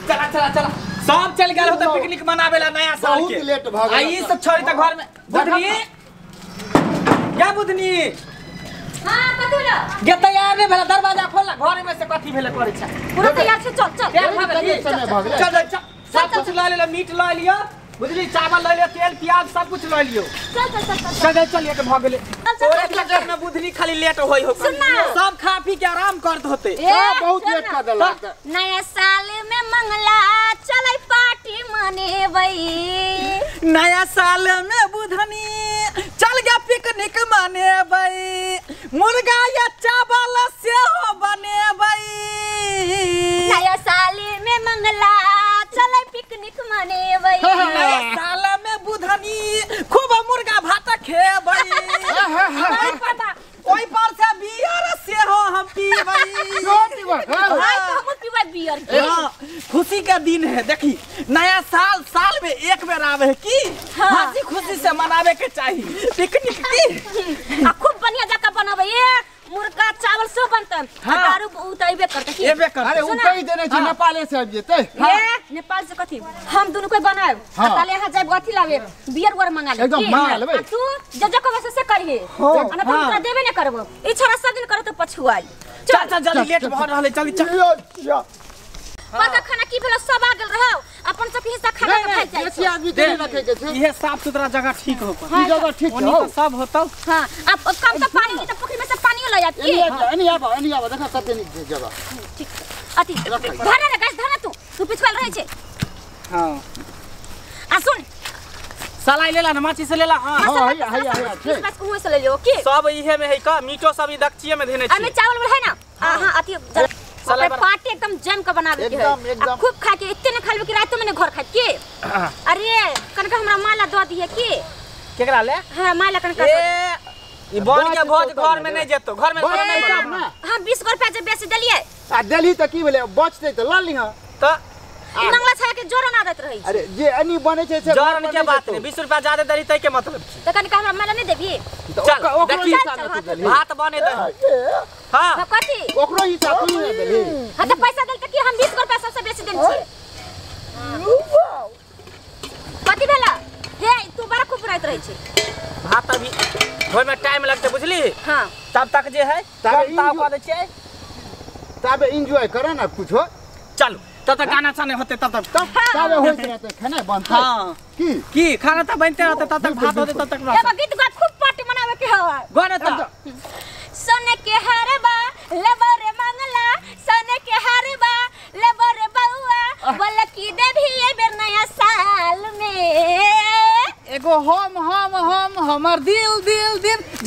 चला चला चला सब चल गए होते पिकनिक मनावेला नया साल के। लेट भ गेल। आई सब छोड़ी त घर में बुधनी क्या बुधनी हां कतुला गे तैयार नहीं भेला दरवाजा खोलला घर में से कथी भेले करे छ पूरा तैयार छै चल चल चल सब कुछ ला ले मीट ला लियो बुझली चावल ले लियो तेल प्याज सब कुछ ले लियो चल चल एक भ गेले ओए में बुधनी खाली लेट होई हो सब खा पी के आराम करत होते बहुत लेट कर देला नया साल में मंगला चलै पार्टी मनेबै नया साल में बुधनी चल गया पिकनिक मनेबै मुर्गा या चावल से हो बनेबै नया साल में मंगला चलै पिकनिक मनेबै नया साल में बुधनी खूब मुर्गा भात खेबै ओई पर से बियर से हो हम पीबै भाई तो हम पीबै बियर के खुशी का दिन है देखी नया साल में एक बार आवे है की हंसी खुशी से मनावे के चाहिए पिकनिक की आ खूब बढ़िया जगह बनाबै मुर्गा चावल सब बनतन दारू उतैबे करते की एबे कर अरे उतै देने छै नेपाले से आबि जेतै नेपाल से कथी हम दोनों कोई बनाएब ताले यहां जाय अथी लावे बियर वर मंगा ले एकदम मंगा लेबै तू जजको वैसे से करिए अना तो तोरा देबे नै करबो ई छोरा सब दिन करे तो पछुआई चल चल जल्दी लेट भ रहले चल चल पता खाना की भेलो सब आ गेल रहौ अपन सब हिस्सा खा के खाइ जाय बेसी आदमी के रखे के छै ये साफ सुथरा जगह ठीक हो ई जगह ठीक ओनी हो तो सब होतौ हां अब कम से पानी तो पोखरी में से पानी ले जाती एनी आबा देखा कते नीक जगह ठीक अति धरा रे गाइस धरा तू पिछवाल रहे छे हां आ सुन सलाई लेला न माची से लेला हां हां ठीक बस कुएं से ले लियो की सब इहे में है का मीठो सब ई दक्षिए में देने छी हमें चावल है ना हां अति पार्टी एकदम जम के बनावे के है खूब खा के इतने न खालबे कि रात में घर खा के अरे कनका हमरा माला दो दिए की केकरा ले हां माला कनका ई बन के भोज घर में नहीं जेतो घर में नहीं बनाबो हां 20 रुपया जे बेसी देलिए आ देली त की भेले बचतै त ल लिह त मंगला छा के जोरन आदत रही अरे जे अनि बने छै से जोरन के बात नहीं 20 रुपया ज्यादा देली तै के मतलब त कनका हमरा माला नहीं देबी चल देखी भात बने दे हां कथी ओकरो हिसाब तू नहीं देली हां त पैसा देल त की हम 20 रुपया सबसे बेसी देन छी कथी भेला हे तू बड़ा खूब रात रही छी भात अभी होय में टाइम लगते बुझली हां तब तक जे है तब ताव कर दे छियै तब एन्जॉय करे ना कुछो चलो तब तक गाना चाने होते तब होइत रहते खाना बनते हां की खाना त बनते रहते तब तक भात होते तब तक एगो गीत गा खूब पार्टी मनावे के हवा गाना त सोने के हरबा लेबर मंगला सोने के हरबा लेबर बउआ बोल की देबी ए बेर नया साल में एगो हम हमर दिल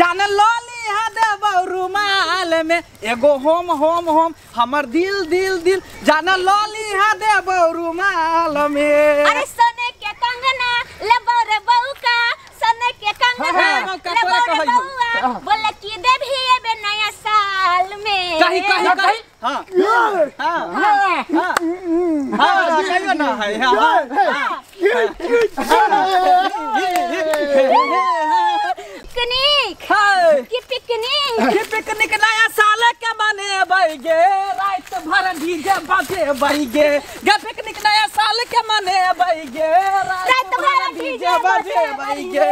जाने लॉली हा देब रुमाल में एगो हम हमर दिल जाने लॉली हा देब रुमाल में अरे सोने के कंगना लेबर बउका सोने के कंगना लेबर बउआ बोल की देबी ए बेर नया साल में कही हां कहियो ना है पिकनिक नया साल के मनेबै गे रात भर डीजे बजेबै गे पिकनिक नया साल के मनेबै गे रात भर डीजे बजेबै गे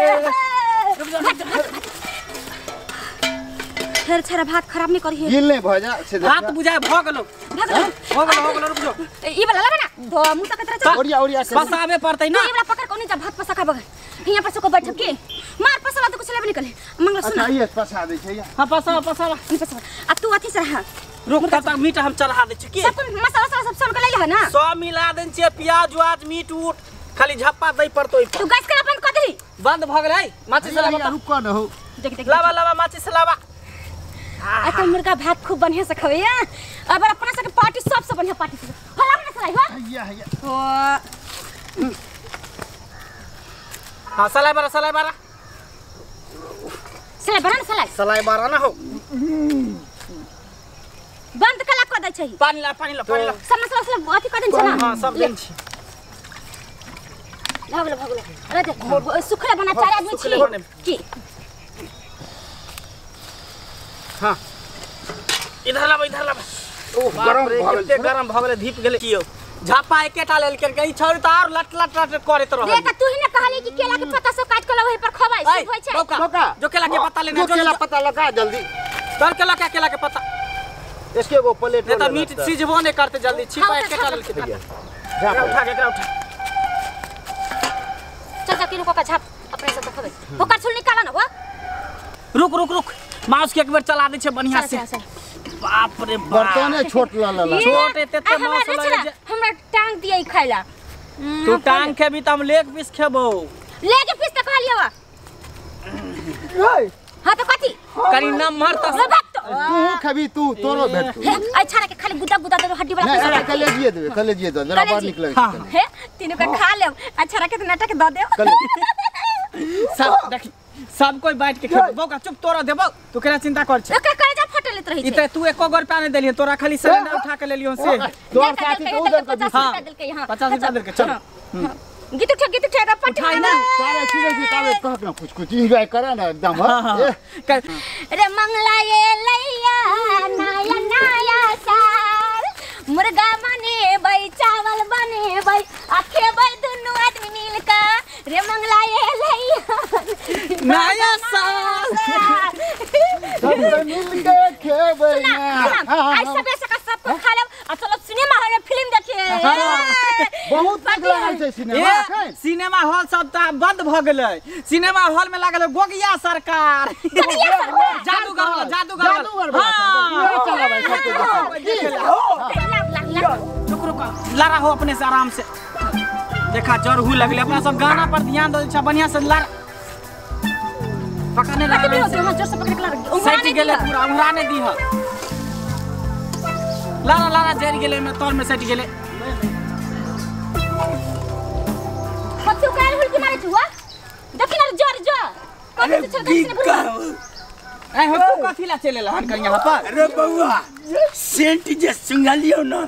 फिर छरा भात खराब नहीं करिए गिल नहीं भ जा से भात बुझाय भ गेलो रुक जो ई वाला लगा ना तो मुंह तक तरह ओरिया से पसावे पड़तै ना ई वाला पकड़ कोनी जा भात पसा खा बगल हिया पर से को बैठ के मार पसला तो कुछ लेबे निकले मंगला सुन अच्छा ये पसा दे छै हां पसा ई पसा आ तू अथी से रहा रुक तब तक मीट हम चढ़ा दे छी की सब मसाला सब सन के ले ना सब मिला देन छी प्याज वाज मीट उट खाली झप्पा दई पड़तै तू गैस के बंद कर दही बंद भ गेलै माची से लावा रुक न हो देख लावा माची से लावा आ मुर्गा भात खूब बढ़िया से खवे अब अपना से पार्टी सबसे बढ़िया पार्टी से होला ना सलाई हो हैया हो हां सलाई बारा सलाई बना सलाई बारा ना हो बंद कला कर दे छै पानी ला सब मसाला अथी कर दे छै ना हां सब देन छी भागलो अरे देख सुखले बना 4 आदमी छी की हां इधर लावा ओ गरम भ गेलै धीप गेलै कियो झापा एकेटा लेल के ई छोरी तो और लट लट लट करत रह देख तू ही ने कहली कि केला के पत्ता सब काट के वही पर खवाई सब होय छै बौका जो केला के पत्ता लेना जो केला पत्ता लगा जल्दी तर केला के पत्ता इसके वो प्लेट नहीं तो मीट सीजबो नहीं करते जल्दी छिपा एकेटा लेल के उठा के उठा चल किलो का झाप अपने से खबे ओकर छुल निकाला ना वो रुक माउस के एक बार चला दे छे बढ़िया से बाप रे बाप बर्तने छोट ला छोट एते ते माउस लगे हमरा टांग दिए खाइला तू टांग खेबी त हम लेग पीस खेबो लेग पीस त खा लियो हां तो कथी करी नमहर त तू खबी तू तोरो भेट अच्छा के खाली गुदा दे हड्डी वाला नहीं कलेजिए दे जरा बाहर निकले हे तीनों का खा ले अच्छा के नाटक द दे सब देख सब कोई बैठ के खेबो बौका चुप तोरा देबो तू केना चिंता कर छ ओकर करे जा फटल लेत रही छै ई तू एको गो रुपया नहीं देलियो तोरा खाली सिलेंडर उठा के लेलियो से तोर साथी तो उधर कर 50 रुपया देलकै यहां 50 रुपया देलकै चल गीत उठा रपट उठाई ना सारे चीजें तावे कह ना कुछ एंजॉय करा ना एकदम रे मंगला ये लैया नया साल मुर्गा बने भाई चावल बने भाई आखे भाई दोनों आदमी मिल का रे मंगला ये लैया नया साल सब मिल के खेबे ना आज सबे सबको खा ले आ चलो सिनेमा हॉल में फिल्म देखे बहुत नीक लागल छै सिनेमा सिनेमा हॉल सब त बंद भ गेलै सिनेमा हॉल में लागल गोगिया सरकार जादूगर हां चला भाई रुक लड़ा हो अपने से आराम से देखा जर हु लगले अपना सब गाना पर ध्यान दे छ बढ़िया से लड़ पकड़ने लगे जोर से पकड़ के लड़ सट गेले पूरा उड़ा नहीं दी ह लारा जर गेले में तोर में सट गेले कथु काल हुल के मारे छुआ देखि ना जोर अरे बिका ए हो तू कथि ला चले लहन कर यहां पर अरे बउआ सेंट जे सुंगलियो ना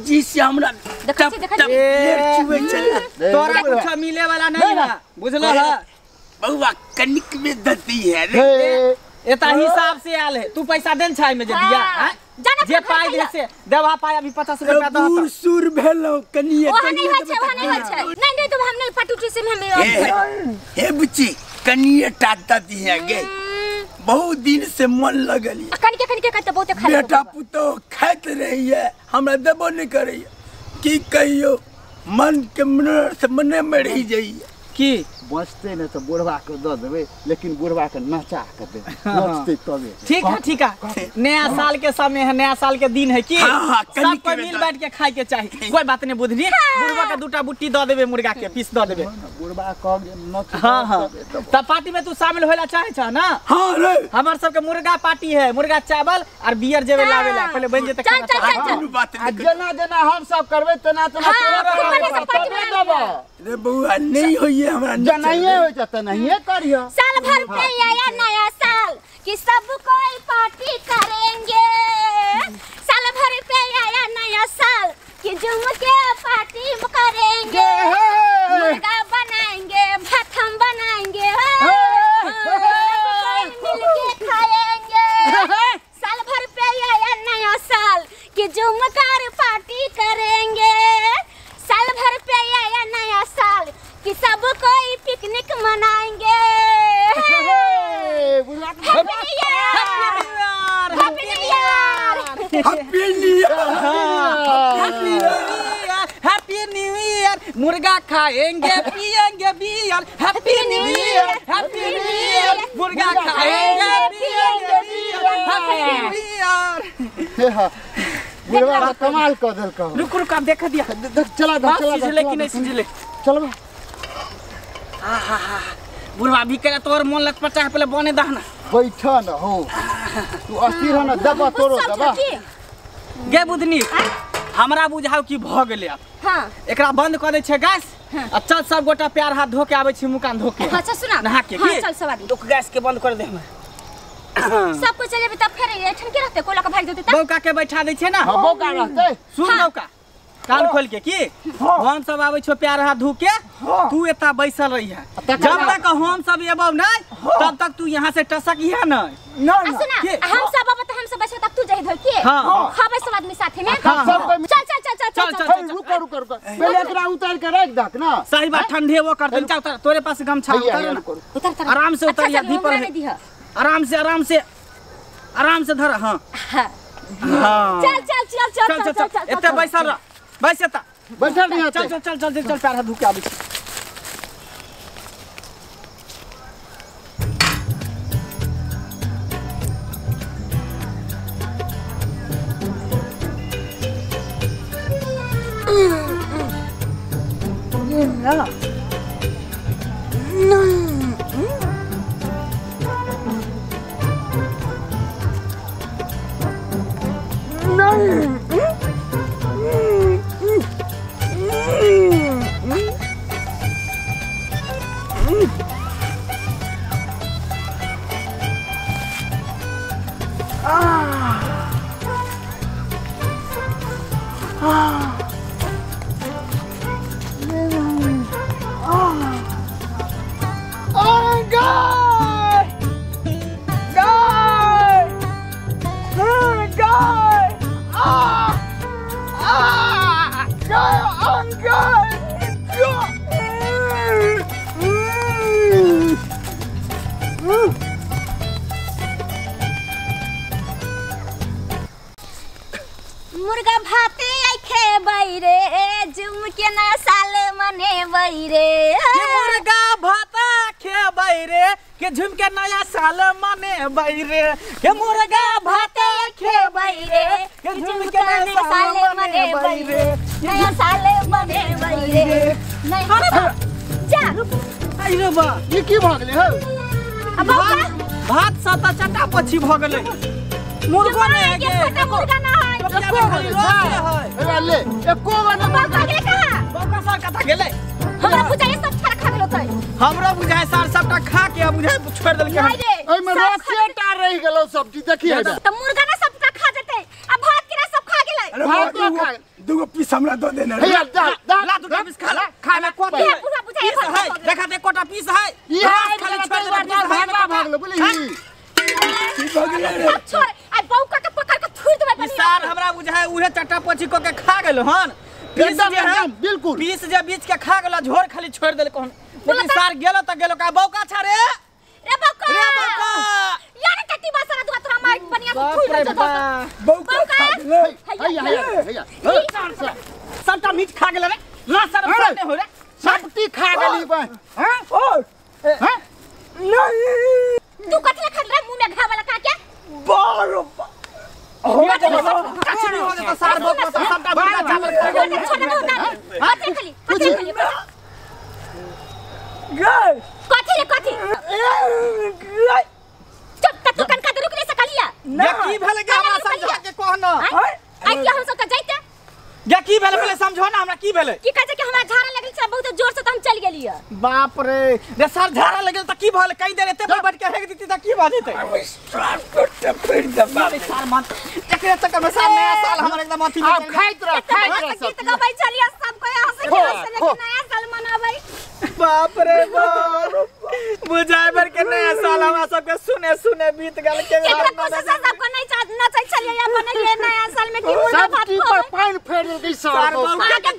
जी से हमरा टप चुवे चला तोरा कुछ मिले वाला नहीं है बुझलो है बउआ कनिक में दती है रे एता हिसाब से आल है तू पैसा देन छाई में जे दिया हैं जे पाई दे से देवा पाई अभी 50 रुपया दो दूर सुर भेलो कनिए नहीं हो छै नहीं तो हम नहीं पटुटी से हम हे बुच्ची कनिए टाटा दी है गे बहुत दिन से मन लगली कनिके कहते बहुत खा बेटा पुतो खात रही है हमरा देबो नहीं करे की कहियो मन के मने में रही जाइए की बचते न तो बुढ़वा के द देबे लेकिन बुढ़वा के नचा के दे बचते तबे ठीक है नया साल के समय है नया साल के दिन है की सब कोई मिल बैठ के खाए के चाहिए कोई बात नहीं बुझनी बुढ़वा के दूटा बुट्टी द देबे मुर्गा के पीस द देबे बुढ़वा कह नच हां त पार्टी में तू शामिल होइला चाहे छ ना हां रे हमर सब के मुर्गा पार्टी है मुर्गा चावल और बियर जेवे लावेला पहले बन जेते खाना जना हम सब करबे तना तोरा रे बउआ नहीं होइए हमरा नहीं हो जाता नहीं करियो साल भर पे आया नया साल कि सब कोई पार्टी करेंगे साल भर पे आया नया साल कि झूम के पार्टी करेंगे मुर्गा बनाएंगे भात हम बनाएंगे मिलके खाएंगे साल भर पे आया नया साल कि झूम कर पार्टी करेंगे साल भर पे आया नया साल कि सब कोई पिकनिक मनाएंगे हैप्पी न्यू ईयर मुर्गा खाएंगे पिएंगे बियर हैप्पी न्यू ईयर मुर्गा खाएंगे पिएंगे बियर हैप्पी न्यू ईयर बुढ़वा कमाल कर देल कहो रुक अब देख दिया चला लेकिन नहीं सिझले चलो बुढ़वा भी करे तोर मन लटपटा है पहले बने दहना बैठा न हो तू अस्थिर न दबा तोरो दबा गे बुधनी हमरा बुझाओ की भ गेले अब हां एकरा बंद कर दे छै गैस आ चल सब गोटा पैर हाथ धो के आबै छी मुकान धो के अच्छा सुना नहा के हां चल सवारी रुक गैस के बंद कर दे हम सब कुछ चले तब फिर एठन के रहते कोला का भाग देते तब बौका के बैठा दे छै ना हां बौका रहते सुन बौका कान खोल के की हम सब आबै छो प्यार हाथ धो के तू एता बैसल रही है जब तक हम सब एबो नहीं तब तक तू यहाँ से टसक ही है नहीं सुना हम सब अब हम सब बैठे तक तू जाई धर के खाबे सब आदमी साथे में चल रुक पहले एकरा उतार के रख दक ना सही बात ठंडे वो कर दे चल तोरे पास गमछा उतर आराम से उतर दी पर आराम से धर हां चल एते बैसल रह बैठल नहीं चल पैर हाथ धो के आबै मुर्गा भाते आई खेबै रे जुम के नया साल मनेबै रे मुर्गा भाता खेबै रे के झुम के नया साल मनेबै रे के मुर्गा भाता खेबै रे के झुम के नया साल मनेबै रे नया साल मनेबै रे नहीं जा आई रे बा ये की भ गेलै हो अब भात साता चटा पछी भ गेलै मुर्गा ने ये छोटा मुर्गा ना है एरा ले एको गना बाबा के कहा बाबा सर कथा गेलै हमरा बुझाय सब छड़ खा गेलो तै हमरा बुझाय सर सबटा खा के बुझाय छोड़ देल के ओइ में रसेटा रह गेलो सब्जी देखिए त मुर्गा ना सबटा खा जेतै अब भात के सब खा गेलै अरे भात ना खा दूगो पीस हमरा दो देना हे यार ला दू पीस खा ला खाना कोटा ये पूरा बुझाय है देखा दे कोटा पीस है ये खाली छोड़ दे भागला भागलो बोली छोड़ आ बौका के पकड़ के थूर देबै बनी सर हमरा बुझाय उहे चटा पछी को के खा गेलो हन पीस जे है बिल्कुल पीस जे बीच के खा गेलो झोर खाली छोड़ देल कोन लेकिन सर गेलो त गेलो का बौका छ रे रे बौका यार टट्टी बासरा दुआ तोरा मार बनिया से थूर दे बौका हैया सबटा मीट खा गेल रे ला सर सामने हो रे सबटी खा गेली बा हैं ओ हैं नहीं तू कथले खा रे मुंह में घा वाला का के बारो कछनी हो गए तो सर बौका सबटा मुर्गा चावल खा गेल छोड़ दे उतार हाथ खाली गए कथी चुप तू कन का रुक ले सकलिया ये की भेल के हमरा समझा के कहना आई के हम सब का जाइते ये की भेल पहले समझो ना हमरा की भेल की कहे कि हमरा झाड़ा लगल छ बहुत जोर से त हम चल गेलिए बाप रे रे सर झाड़ा लगल त की भेल कई देर एते बैठ के हेग दीती त की भ जेतै पेट दबा सर मत एकरे चक्कर में सर नया साल हमर एकदम अथी आप खाइत रह गीत गबै चलिए सब कोई हंस के लेकिन नया साल मनाबै बाप रे बाप बुझाय भर के नया साल हमरा सब के सुने बीत गेल के एकरा कोशिश सबको नहीं नचै छलिए या बनलिए नया साल में की मुर्गा भात सबटी पर पानी फेर दे सर आगे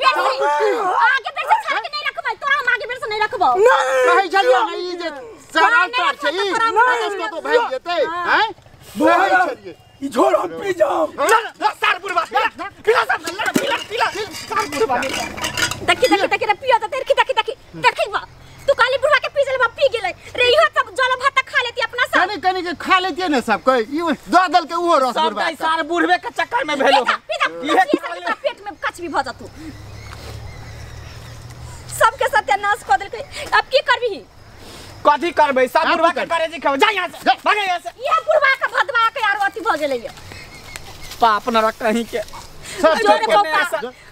बेर से छाड़ के नहीं रखबै तोरा हम आगे बेर से नहीं रखबौ कहै छलिए नहीं जे सराटर छै ई इसको तो भाग जेतै हैं बोलै छलिए ई झोर हम पी जाओ सर बुढ़वा पिला सब पिला सर बुढ़वा देखी पियो त देखी बा तू काली बुढ़वा के पी लेबा पी गेलै रे इहो सब जल भात खा लेती अपना सब कनी के खा लेती ने सब कोई ई ददल के उहो रस सब सर बुढ़वे के चक्कर में भेलो ये पेट में कच भी भ जातू सबके सत्यानाश क देलकै अब की करबी कथी करबै सब बुढ़वा के करे जी खब जा यहां से भागे यहां से ये बुढ़वा के भदवा के यार अथी भ गेलै पाप न रख कहीं के जोरे बौका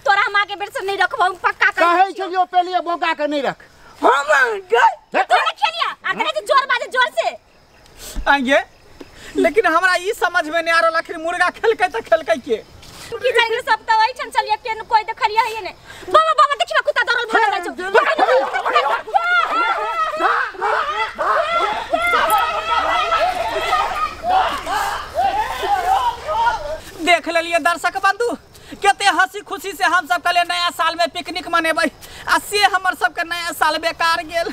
तोरा हम आगे बेर से नहीं रखबौ पक्का कहै छलियो पहले बौका के नहीं रख हम गए तोरा खेलिया अगर जे जोर बाजे जोर से आगे लेकिन हमरा ई समझ में नहीं आ रहल आखिर मुर्गा खेलकै त खेलकै के की जाने सब तो वही छन चलिए के कोई देखलिए है ने बाबा बाबा देखिबा कुत्ता दौड़ल भाग रहा देख लिये दर्शक बंधु केते हंसी खुशी से हम सब कल नया साल में पिकनिक मनेबै आ से हमर सब के नया साल बेकार गेल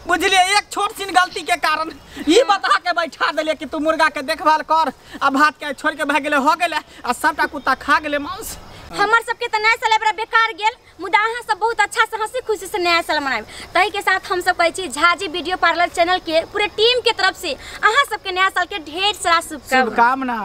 बुझलिए एक छोट सी गलती के कारण ई बता के बैठा देलिए कि तू मुर्गा के देखभाल कर आ भात के छोड़ के भाग गेले हो गेले आ सबटा कुत्ता खा गेले मांस हमर सबके त नया साल बड़ा बेकार गेल मुदा अहाँ सब बहुत अच्छा से हंसी खुशी से नया साल मनाएब तही के साथ हम सब कहै छी झाजी वीडियो पार्लर चैनल के पूरे टीम के तरफ से अहाँ सबके नया साल के ढेर सारा शुभकामना।